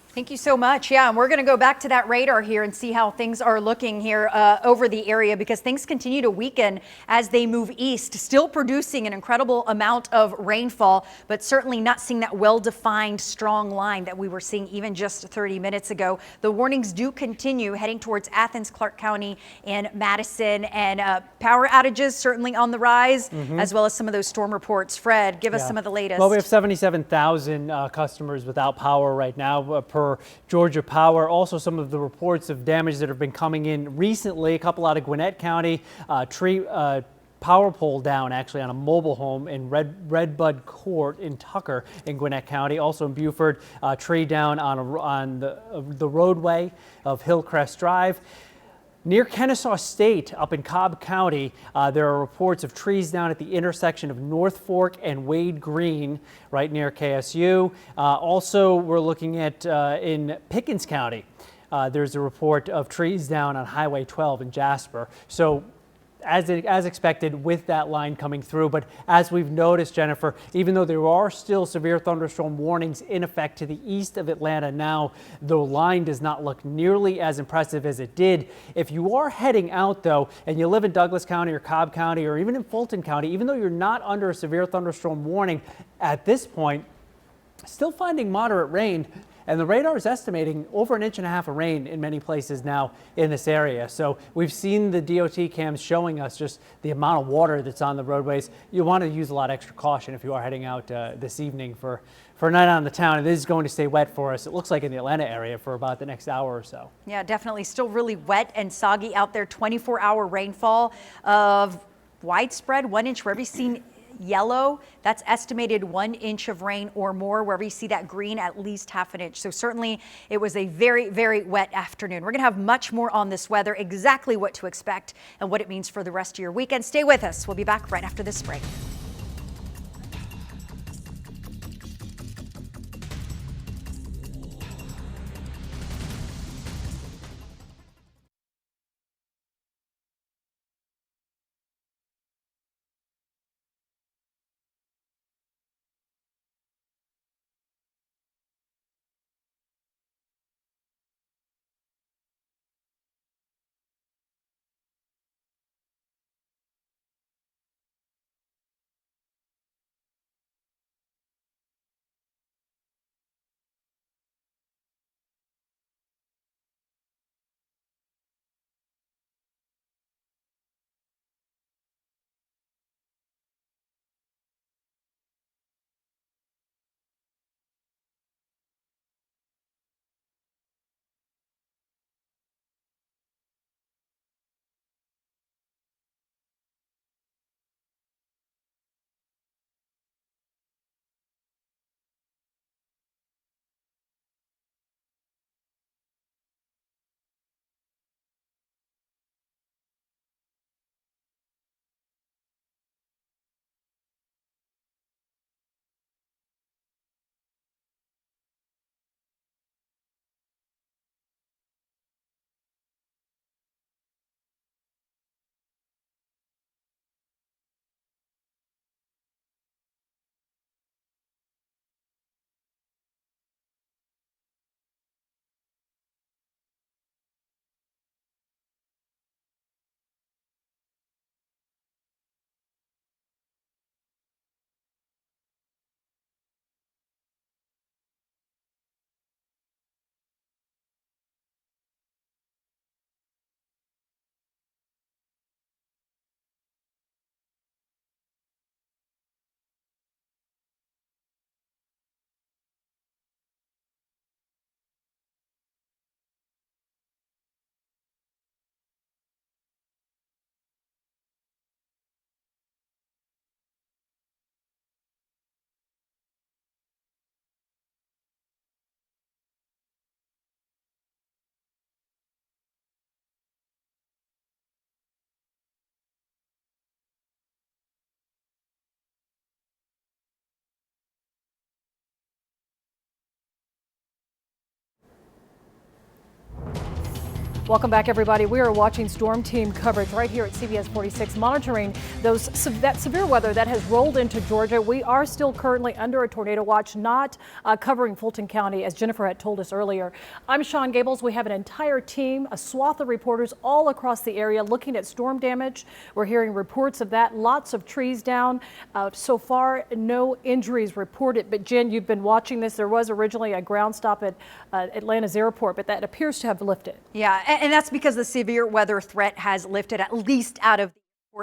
Thank you so much. Yeah, and we're going to go back to that radar here and see how things are looking here over the area because things continue to weaken as they move east, still producing an incredible amount of rainfall, but certainly not seeing that well-defined strong line that we were seeing even just 30 minutes ago. The warnings do continue heading towards Athens, Clark County, and Madison, and power outages certainly on the rise, as well as some of those storm reports. Fred, give us some of the latest. Well, we have 77,000 customers without power right now per Georgia Power. Also, some of the reports of damage that have been coming in recently, a couple out of Gwinnett County, power pole down actually on a mobile home in Redbud Court in Tucker in Gwinnett County. Also in Buford, tree down on the roadway of Hillcrest Drive. Near Kennesaw State up in Cobb County, there are reports of trees down at the intersection of North Fork and Wade Green right near KSU. Also, we're looking at in Pickens County, there's a report of trees down on Highway 12 in Jasper. So as expected with that line coming through. But as we've noticed, Jennifer, even though there are still severe thunderstorm warnings in effect to the east of Atlanta now, the line does not look nearly as impressive as it did. If you are heading out, though, and you live in Douglas County or Cobb County or even in Fulton County, even though you're not under a severe thunderstorm warning at this point, still finding moderate rain. And the radar is estimating over 1.5 inches of rain in many places now in this area. So we've seen the DOT cams showing us just the amount of water that's on the roadways. You want to use a lot of extra caution if you are heading out this evening for a night out in the town. It is going to stay wet for us. It looks like in the Atlanta area for about the next hour or so. Yeah, definitely still really wet and soggy out there. 24-hour rainfall of widespread 1 inch wherever you've seen yellow, that's estimated 1 inch of rain or more. Wherever you see that green, at least ½ an inch. So certainly it was a very, very wet afternoon. We're going to have much more on this weather, exactly what to expect and what it means for the rest of your weekend. Stay with us. We'll be back right after this break. Welcome back, everybody. We are watching storm team coverage right here at CBS 46, monitoring that severe weather that has rolled into Georgia. We are still currently under a tornado watch, not covering Fulton County, as Jennifer had told us earlier. I'm Sean Gables. We have an entire team, a swath of reporters all across the area looking at storm damage. We're hearing reports of that. Lots of trees down. So far, no injuries reported. But Jen, you've been watching this. There was originally a ground stop at Atlanta's airport, but that appears to have lifted. Yeah, and that's because the severe weather threat has lifted, at least out of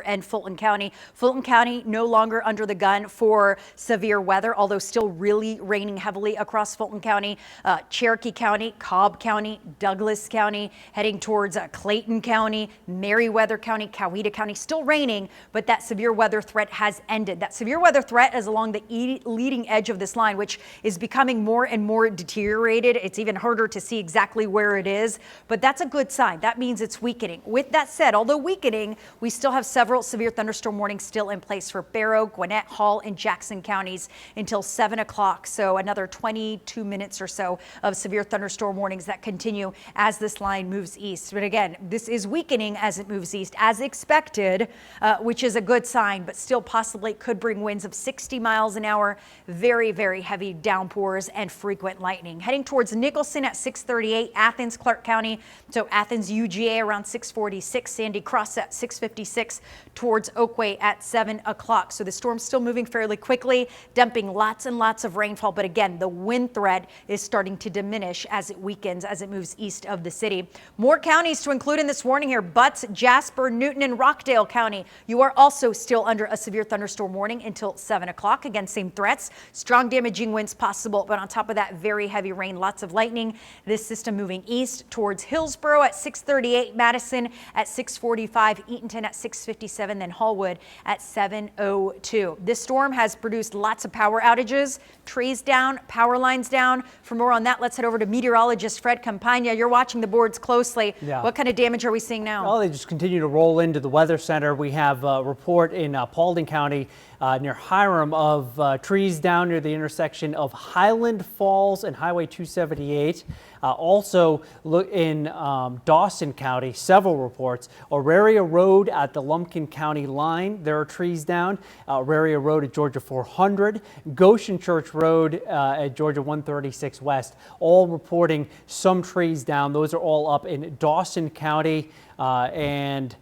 and Fulton County. Fulton County no longer under the gun for severe weather, although still really raining heavily across Fulton County, Cherokee County, Cobb County, Douglas County, heading towards Clayton County, Meriwether County, Coweta County, still raining, but that severe weather threat has ended. That severe weather threat is along the leading edge of this line, which is becoming more and more deteriorated. It's even harder to see exactly where it is, but that's a good sign. That means it's weakening. With that said, although weakening, we still have several severe thunderstorm warnings still in place for Barrow, Gwinnett, Hall, and Jackson counties until 7 o'clock. So another 22 minutes or so of severe thunderstorm warnings that continue as this line moves east. But again, this is weakening as it moves east, as expected, which is a good sign, but still possibly could bring winds of 60 miles an hour, very, very heavy downpours and frequent lightning. Heading towards Nicholson at 6:38, Athens, Clark County. So Athens, UGA around 6:46, Sandy Cross at 6:56. Towards Oakway at 7 o'clock. So the storm's still moving fairly quickly, dumping lots and lots of rainfall. But again, the wind threat is starting to diminish as it weakens, as it moves east of the city. More counties to include in this warning here: Butts, Jasper, Newton, and Rockdale County. You are also still under a severe thunderstorm warning until 7 o'clock. Again, same threats, strong damaging winds possible, but on top of that, very heavy rain, lots of lightning. This system moving east towards Hillsborough at 6:38, Madison at 6:45, Eatonton at 6:57, then Hallwood at 7:02. This storm has produced lots of power outages, trees down, power lines down. For more on that, let's head over to meteorologist Fred Campagna. You're watching the boards closely. Yeah. What kind of damage are we seeing now? Well, they just continue to roll into the weather center. We have a report in Paulding County near Hiram of trees down near the intersection of Highland Falls and Highway 278. Also look in Dawson County, several reports. Auraria Road at the Lumpkin County line, there are trees down. Auraria Road at Georgia 400, Goshen Church Road at Georgia 136 West, all reporting some trees down. Those are all up in Dawson County, and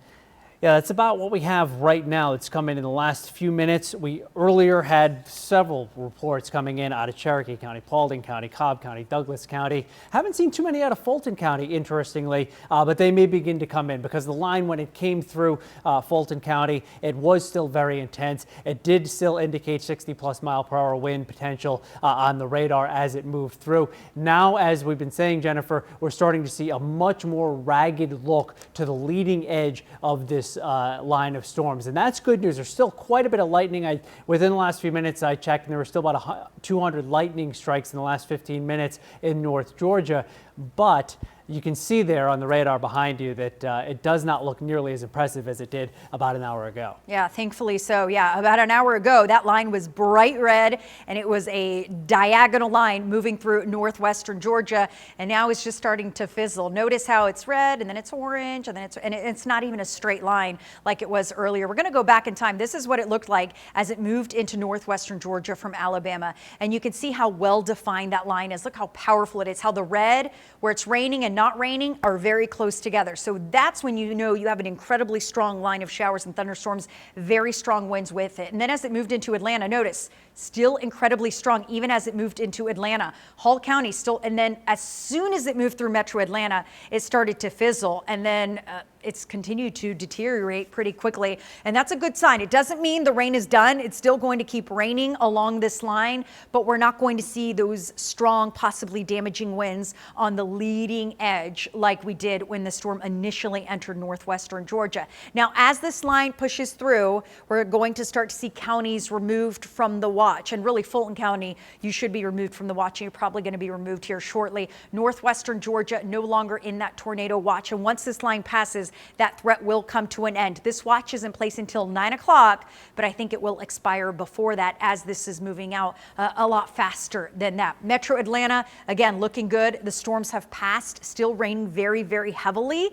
yeah, that's about what we have right now. It's come in the last few minutes. We earlier had several reports coming in out of Cherokee County, Paulding County, Cobb County, Douglas County. Haven't seen too many out of Fulton County, interestingly, but they may begin to come in because the line, when it came through Fulton County, it was still very intense. It did still indicate 60+ mile per hour wind potential on the radar as it moved through. Now, as we've been saying, Jennifer, we're starting to see a much more ragged look to the leading edge of this line of storms, and that's good news. There's still quite a bit of lightning. Within the last few minutes I checked, and there were still about 200 lightning strikes in the last 15 minutes in North Georgia, but you can see there on the radar behind you that it does not look nearly as impressive as it did about an hour ago. Yeah, thankfully so. Yeah, about an hour ago, that line was bright red, and it was a diagonal line moving through northwestern Georgia, and now it's just starting to fizzle. Notice how it's red, and then it's orange, and then it's not even a straight line like it was earlier. We're going to go back in time. This is what it looked like as it moved into northwestern Georgia from Alabama, and you can see how well defined that line is. Look how powerful it is, how the red, where it's raining and not raining, are very close together. So that's when you know you have an incredibly strong line of showers and thunderstorms, very strong winds with it. And then as it moved into Atlanta, notice still incredibly strong even as it moved into Atlanta. Hall County still, and then as soon as it moved through metro Atlanta, it started to fizzle, and then it's continued to deteriorate pretty quickly, and that's a good sign. It doesn't mean the rain is done. It's still going to keep raining along this line, but we're not going to see those strong, possibly damaging winds on the leading edge like we did when the storm initially entered northwestern Georgia. Now, as this line pushes through, we're going to start to see counties removed from the watch, and really Fulton County, you should be removed from the watch, and you're probably going to be removed here shortly. Northwestern Georgia no longer in that tornado watch, and once this line passes, showers, that threat will come to an end. This watch is in place until 9 o'clock, but I think it will expire before that as this is moving out a lot faster than that. Metro Atlanta, again, looking good. The storms have passed, still raining very, very heavily.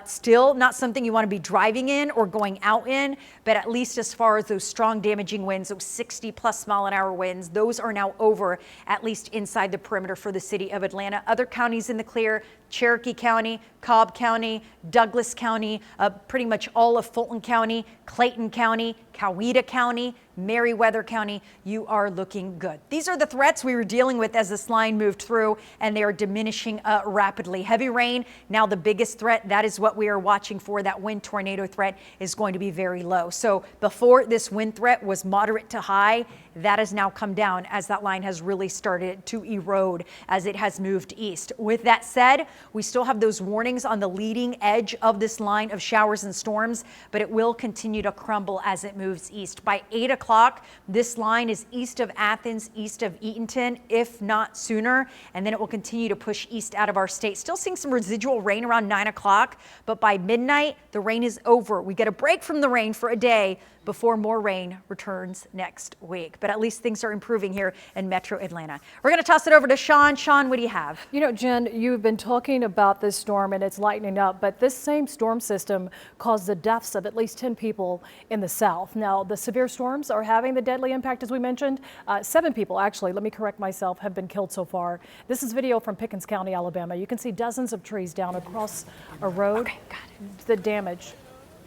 Still not something you want to be driving in or going out in, but at least as far as those strong damaging winds, those 60+ mile-an-hour winds, those are now over, at least inside the perimeter for the city of Atlanta. Other counties in the clear: Cherokee County, Cobb County, Douglas County, pretty much all of Fulton County, Clayton County, Coweta County, Meriwether County. You are looking good. These are the threats we were dealing with as this line moved through, and they are diminishing rapidly. Heavy rain, now the biggest threat. That is what we are watching for. That wind tornado threat is going to be very low. So before, this wind threat was moderate to high. That has now come down as that line has really started to erode as it has moved east. With that said, we still have those warnings on the leading edge of this line of showers and storms, but it will continue to crumble as it moves east. By 8 o'clock, this line is east of Athens, east of Eatonton, if not sooner, and then it will continue to push east out of our state. Still seeing some residual rain around 9 o'clock, but by midnight, the rain is over. We get a break from the rain for a day before more rain returns next week. But at least things are improving here in Metro Atlanta. We're going to toss it over to Sean. Sean, what do you have? You know, Jen, you've been talking about this storm and it's lightening up, but this same storm system caused the deaths of at least 10 people in the south. Now, the severe storms are having the deadly impact, as we mentioned. 7 people, actually, let me correct myself, have been killed so far. This is video from Pickens County, Alabama. You can see dozens of trees down across a road. Okay, got it. The damage,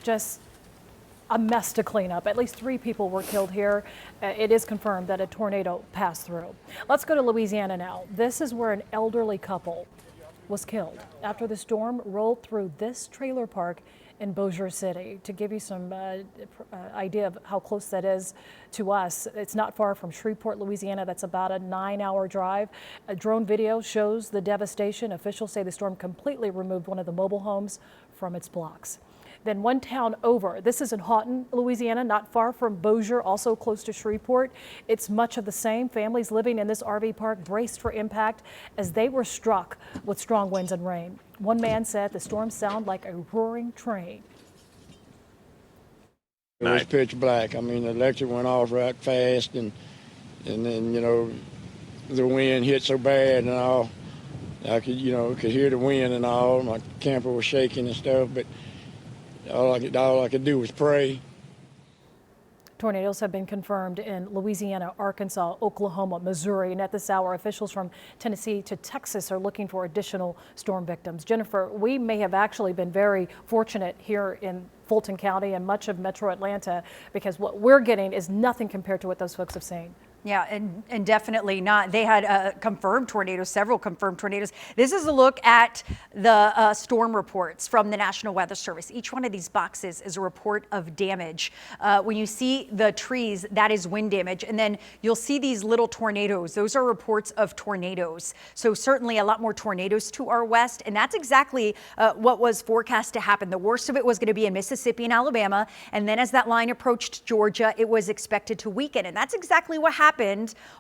just a mess to clean up. At least 3 people were killed here. It is confirmed that a tornado passed through. Let's go to Louisiana now. This is where an elderly couple was killed after the storm rolled through this trailer park in Bossier City. To give you some idea of how close that is to us, it's not far from Shreveport, Louisiana. That's about a 9-hour drive. A drone video shows the devastation. Officials say the storm completely removed one of the mobile homes from its blocks. Then one town over, this is in Houghton, Louisiana, not far from Bossier, also close to Shreveport. It's much of the same. Families living in this RV park braced for impact as they were struck with strong winds and rain. One man said the storm sounded like a roaring train. It was pitch black. I mean, the electric went off right fast, and then, you know, the wind hit so bad and all. I could, you know, could hear the wind and all. My camper was shaking and stuff, but all I could do was pray. Tornadoes have been confirmed in Louisiana, Arkansas, Oklahoma, Missouri, and at this hour, officials from Tennessee to Texas are looking for additional storm victims. Jennifer, we may have actually been very fortunate here in Fulton County and much of Metro Atlanta, because what we're getting is nothing compared to what those folks have seen. Yeah, and definitely not. They had confirmed tornadoes, several confirmed tornadoes. This is a look at the storm reports from the National Weather Service. Each one of these boxes is a report of damage. When you see the trees, that is wind damage. And then you'll see these little tornadoes. Those are reports of tornadoes. So certainly a lot more tornadoes to our west. And that's exactly what was forecast to happen. The worst of it was going to be in Mississippi and Alabama. And then as that line approached Georgia, it was expected to weaken. And that's exactly what happened.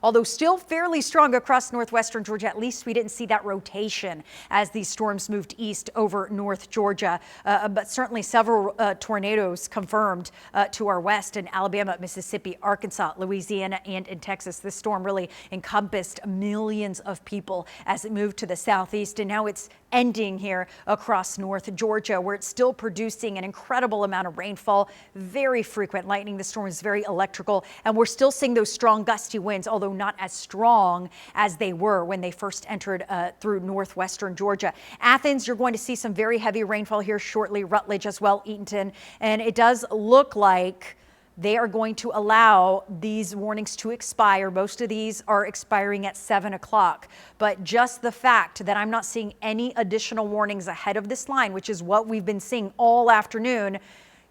Although still fairly strong across northwestern Georgia, at least we didn't see that rotation as these storms moved east over North Georgia. But certainly several tornadoes confirmed to our west in Alabama, Mississippi, Arkansas, Louisiana, and in Texas. This storm really encompassed millions of people as it moved to the southeast, and now it's ending here across North Georgia, where it's still producing an incredible amount of rainfall, very frequent lightning. The storm is very electrical, and we're still seeing those strong gusty winds, although not as strong as they were when they first entered through northwestern Georgia. Athens, you're going to see some very heavy rainfall here shortly. Rutledge as well, Eatonton, and it does look like they are going to allow these warnings to expire. Most of these are expiring at 7 o'clock. But just the fact that I'm not seeing any additional warnings ahead of this line, which is what we've been seeing all afternoon,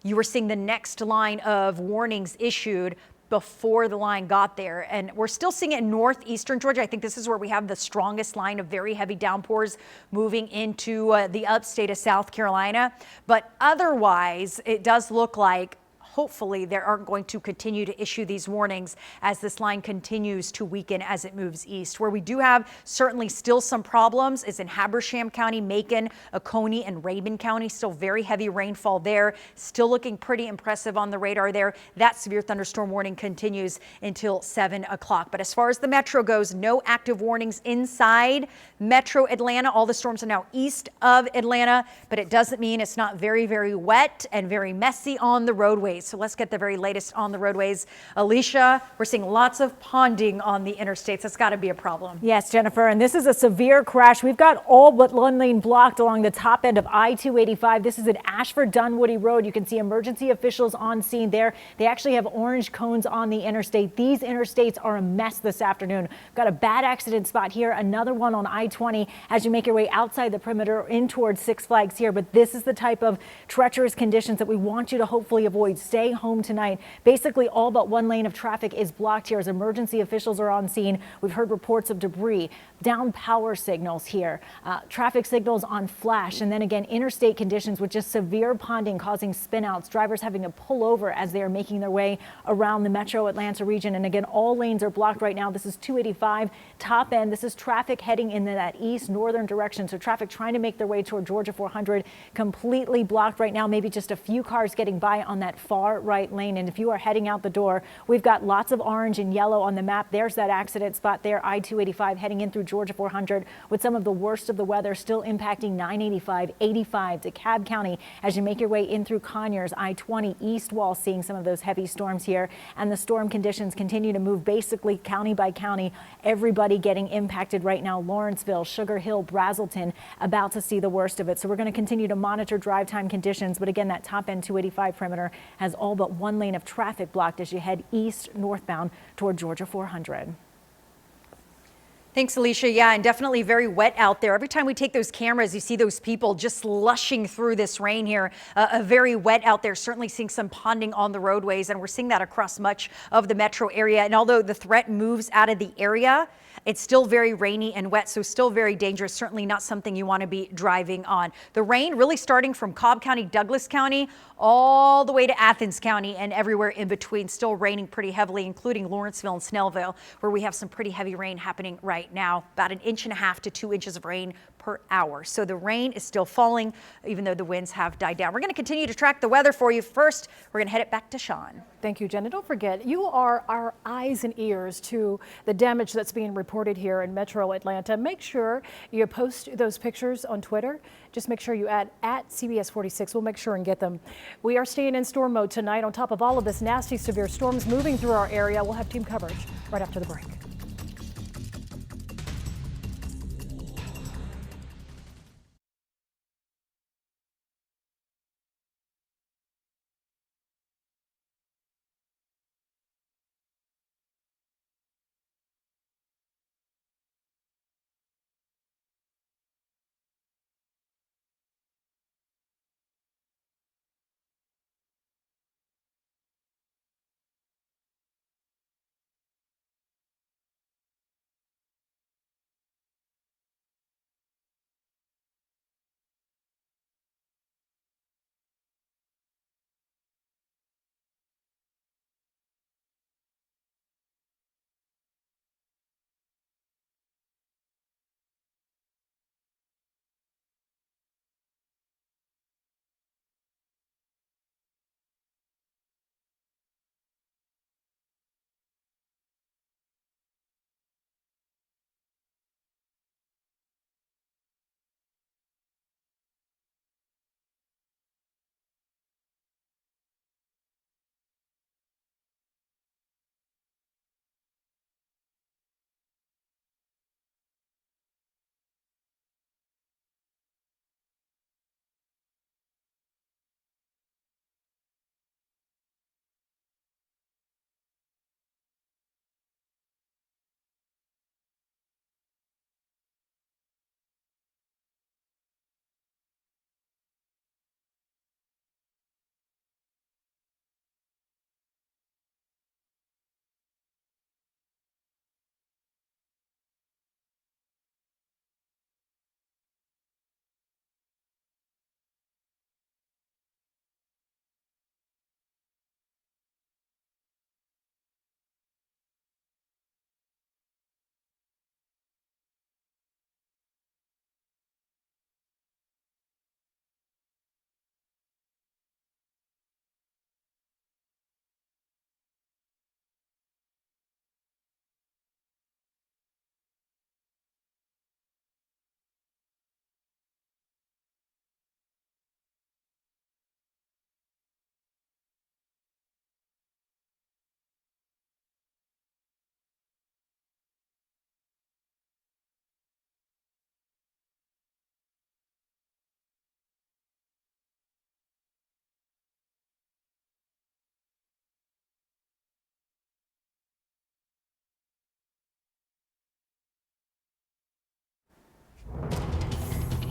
you were seeing the next line of warnings issued before the line got there. And we're still seeing it in northeastern Georgia. I think this is where we have the strongest line of very heavy downpours moving into the upstate of South Carolina. But otherwise, it does look like hopefully they aren't going to continue to issue these warnings as this line continues to weaken as it moves east. Where we do have certainly still some problems is in Habersham County, Macon, Oconee, and Rabun County. Still very heavy rainfall there. Still looking pretty impressive on the radar there. That severe thunderstorm warning continues until 7 o'clock. But as far as the metro goes, no active warnings inside Metro Atlanta. All the storms are now east of Atlanta, but it doesn't mean it's not very, very wet and very messy on the roadways. So let's get the very latest on the roadways. Alicia, we're seeing lots of ponding on the interstates. That's got to be a problem. Yes, Jennifer, and this is a severe crash. We've got all but one lane blocked along the top end of I-285. This is at Ashford-Dunwoody Road. You can see emergency officials on scene there. They actually have orange cones on the interstate. These interstates are a mess this afternoon. Got a bad accident spot here, another one on I-20 as you make your way outside the perimeter in towards Six Flags here. But this is the type of treacherous conditions that we want you to hopefully avoid. Stay home tonight. Basically, all but one lane of traffic is blocked here as emergency officials are on scene. We've heard reports of debris, down power signals here, traffic signals on flash, and then again, interstate conditions with just severe ponding causing spinouts, drivers having to pull over as they are making their way around the metro Atlanta region. And again, all lanes are blocked right now. This is 285 top end. This is traffic heading in that east northern direction. So traffic trying to make their way toward Georgia 400 completely blocked right now. Maybe just a few cars getting by on that far right lane. And if you are heading out the door, we've got lots of orange and yellow on the map. There's that accident spot there, I-285 heading in through Georgia 400 with some of the worst of the weather still impacting 985, 85 DeKalb County as you make your way in through Conyers, I-20 East Wall, seeing some of those heavy storms here. And the storm conditions continue to move basically county by county. Everybody getting impacted right now. Lawrenceville, Sugar Hill, Brazelton about to see the worst of it. So we're going to continue to monitor drive time conditions. But again, that top end 285 perimeter has all but one lane of traffic blocked as you head east northbound toward Georgia 400. Thanks, Alicia. Yeah, and definitely very wet out there. Every time we take those cameras, you see those people just slushing through this rain here. Very wet out there, certainly seeing some ponding on the roadways, and we're seeing that across much of the metro area. And although the threat moves out of the area, it's still very rainy and wet, so still very dangerous. Certainly not something you want to be driving on. The rain really starting from Cobb County, Douglas County, all the way to Athens County and everywhere in between. Still raining pretty heavily, including Lawrenceville and Snellville, where we have some pretty heavy rain happening right now. About 1.5 inches to 2 inches of rain per hour. So the rain is still falling, even though the winds have died down. We're going to continue to track the weather for you. First, we're going to head it back to Sean. Thank you, Jen. And don't forget, you are our eyes and ears to the damage that's being reported here in Metro Atlanta. Make sure you post those pictures on Twitter. Just make sure you add at CBS 46. We'll make sure and get them. We are staying in storm mode tonight. On top of all of this nasty, severe storms moving through our area, we'll have team coverage right after the break.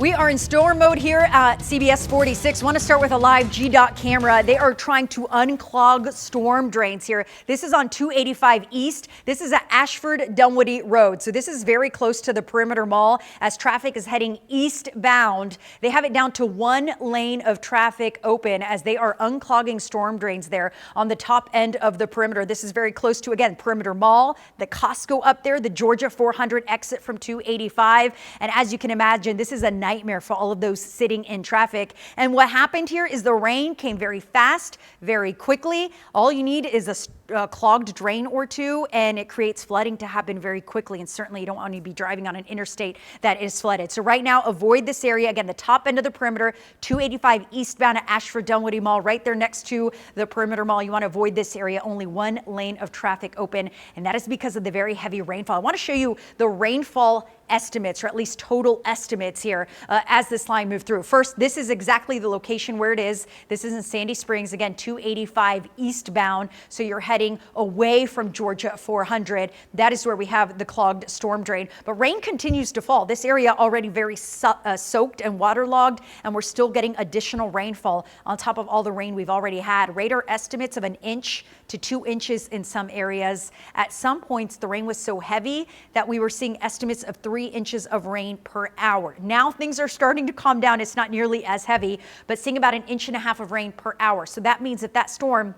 We are in storm mode here at CBS 46. Want to start with a live GDOT camera. They are trying to unclog storm drains here. This is on 285 East. This is at Ashford Dunwoody Road. So this is very close to the Perimeter Mall as traffic is heading eastbound. They have it down to one lane of traffic open as they are unclogging storm drains there on the top end of the perimeter. This is very close to, again, Perimeter Mall, the Costco up there, the Georgia 400 exit from 285. And as you can imagine, this is a nightmare for all of those sitting in traffic. And what happened here is the rain came very fast, very quickly. All you need is a clogged drain or two, and it creates flooding to happen very quickly. And certainly you don't want to be driving on an interstate that is flooded. So right now, avoid this area. Again, the top end of the perimeter, 285 eastbound at Ashford Dunwoody Mall, right there next to the Perimeter Mall. You want to avoid this area. Only one lane of traffic open, and that is because of the very heavy rainfall. I want to show you the rainfall estimates, or at least total estimates here as this line moved through. First, this is exactly the location where it is. This is in Sandy Springs, again, 285 eastbound. So you're heading away from Georgia 400. That is where we have the clogged storm drain. But rain continues to fall. This area already very soaked and waterlogged, and we're still getting additional rainfall on top of all the rain we've already had. Radar estimates of 1 inch to 2 inches in some areas. At some points, the rain was so heavy that we were seeing estimates of 3 inches of rain per hour. Now things are starting to calm down. It's not nearly as heavy, but seeing about 1.5 inches of rain per hour. So that means if that storm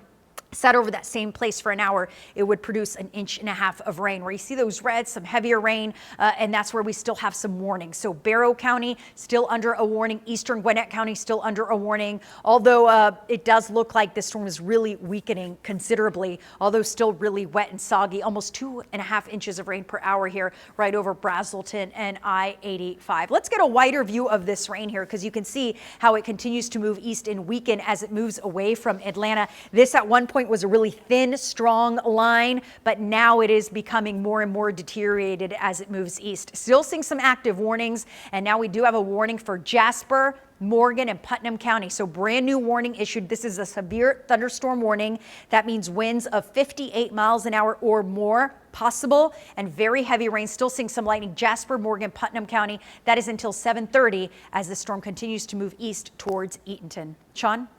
sat over that same place for an hour, it would produce 1.5 inches of rain. Where you see those reds, some heavier rain, and that's where we still have some warnings. So Barrow County still under a warning. Eastern Gwinnett County still under a warning. Although it does look like this storm is really weakening considerably, although still really wet and soggy. Almost 2.5 inches of rain per hour here, right over Brazelton and I-85. Let's get a wider view of this rain here, because you can see how it continues to move east and weaken as it moves away from Atlanta. This at one point was a really thin, strong line, but now it is becoming more and more deteriorated as it moves east. Still seeing some active warnings, and now we do have a warning for Jasper, Morgan, and Putnam County. So brand new warning issued. This is a severe thunderstorm warning. That means winds of 58 miles an hour or more possible, and very heavy rain. Still seeing some lightning. Jasper, Morgan, Putnam County. That is until 7:30 as the storm continues to move east towards Eatonton. Sean?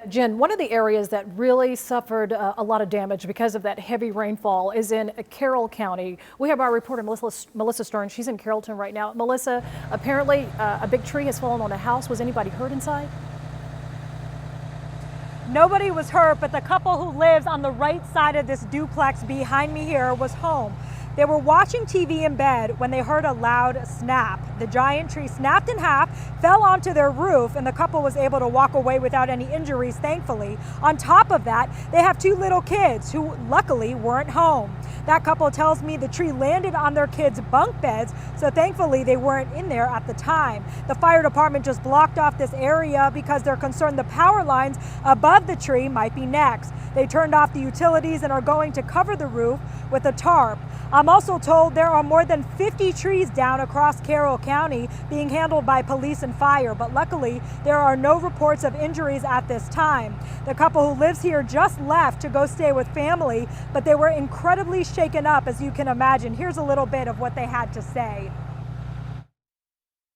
Jen, one of the areas that really suffered a lot of damage because of that heavy rainfall is in Carroll County. We have our reporter, Melissa Stern. She's in Carrollton right now. Melissa, apparently a big tree has fallen on a house. Was anybody hurt inside? Nobody was hurt, but the couple who lives on the right side of this duplex behind me here was home. They were watching TV in bed when they heard a loud snap. The giant tree snapped in half, fell onto their roof, and the couple was able to walk away without any injuries, thankfully. On top of that, they have 2 little kids who luckily weren't home. That couple tells me the tree landed on their kids' bunk beds, so thankfully they weren't in there at the time. The fire department just blocked off this area because they're concerned the power lines above the tree might be next. They turned off the utilities and are going to cover the roof with a tarp. I'm also told there are more than 50 trees down across Carroll County being handled by police and fire, but luckily there are no reports of injuries at this time. The couple who lives here just left to go stay with family, but they were incredibly shaken up, as you can imagine. Here's a little bit of what they had to say.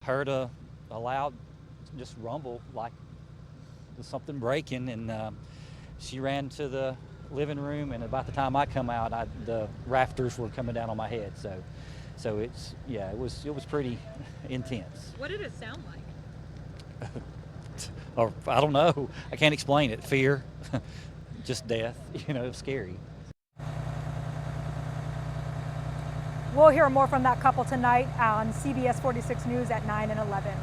Heard a loud just rumble like something breaking, and she ran to the living room, and about the time I come out, the rafters were coming down on my head. So it's, yeah, it was pretty intense. What did it sound like? Or I don't know. I can't explain it. Fear, just death. You know, it's scary. We'll hear more from that couple tonight on CBS 46 News at 9 and 11.